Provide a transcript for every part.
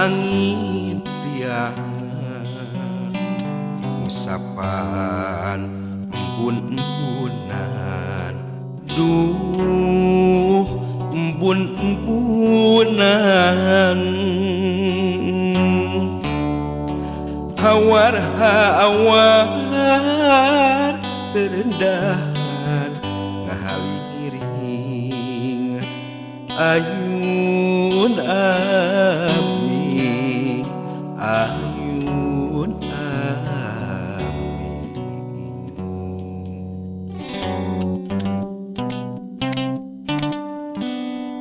angin riangan usapan embun-embunan duh embun-embunan hawar-hawar berendahan ngahaliring ayun ami ayun ami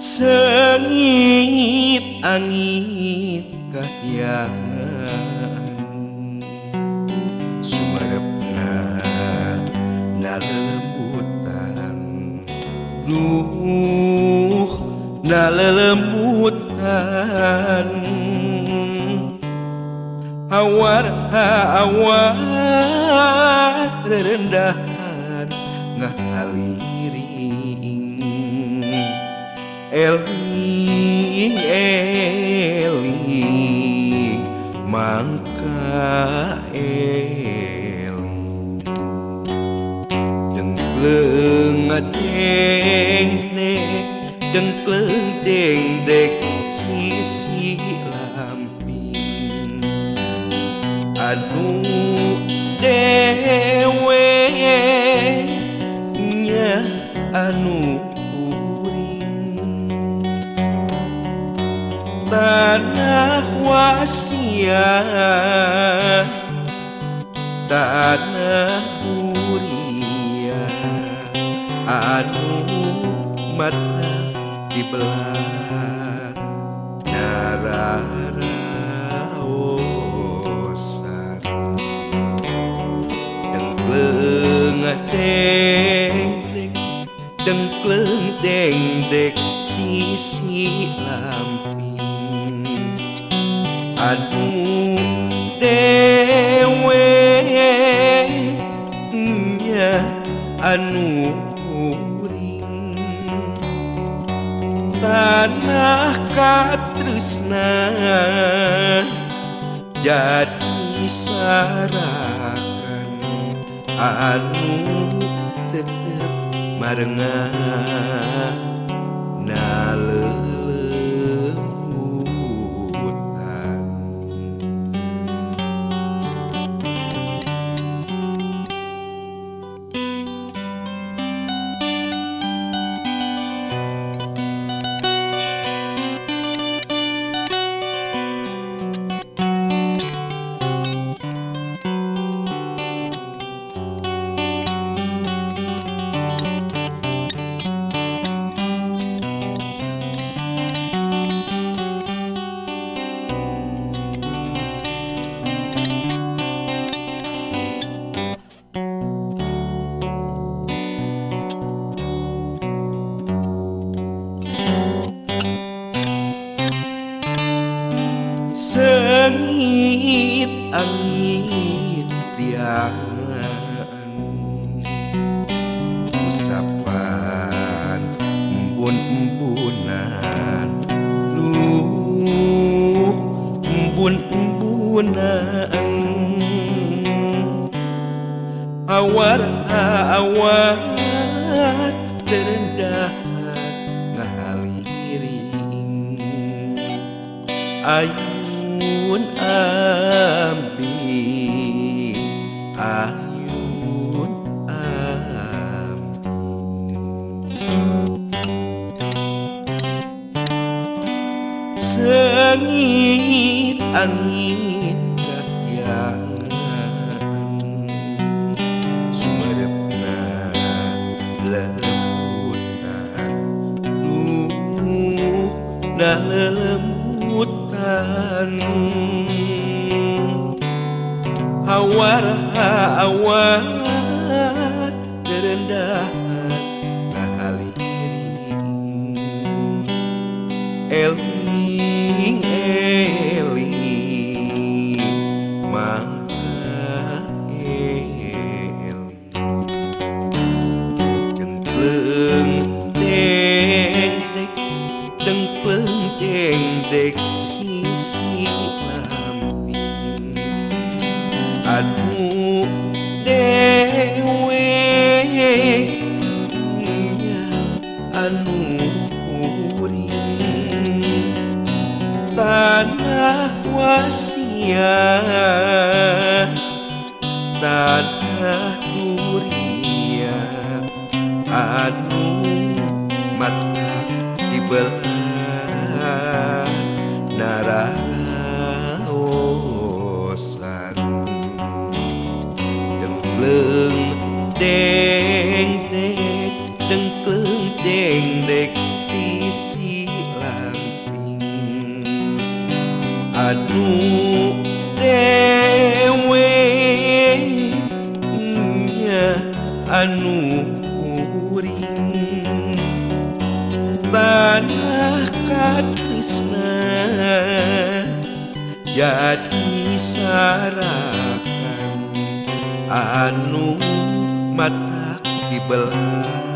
sengit angin kahyangan sumarepna nalelembutan duh nalelembutan hawar-hawar rendahan ngahaliring eling eling mangka eling dengkleng deng-deng dengkleng deng-deng sisi lamping anu dewe nya anu tanah wasiat tanah durian anu mata dibelah nararaosan dengkleng deng-deng dengkleng deng-deng sisi lamping anu dewe nya anu uring tanah katresna jadi sarakan anu tetep marengan nalelembutan sengit angin riangan usapan embun-embunan duh embun-embunan hawar-hawar terendahan ngahaliring ayun ami ayun ami sengit angin kahyangan sumarepna lelembutan duh nalelembutan hawar-hawar terendahan ngahaliring eling eling mangka eling dengkleng deng-deng dengkleng deng-deng sisi anu kuring tanah wasiat tanah durian anu mata dibelah nararaosan dengkleng deng dek dengkleng deng dek sisi lamping anu dewe nya anu kuring tanah katresna jadi sarakan anu mata dibelah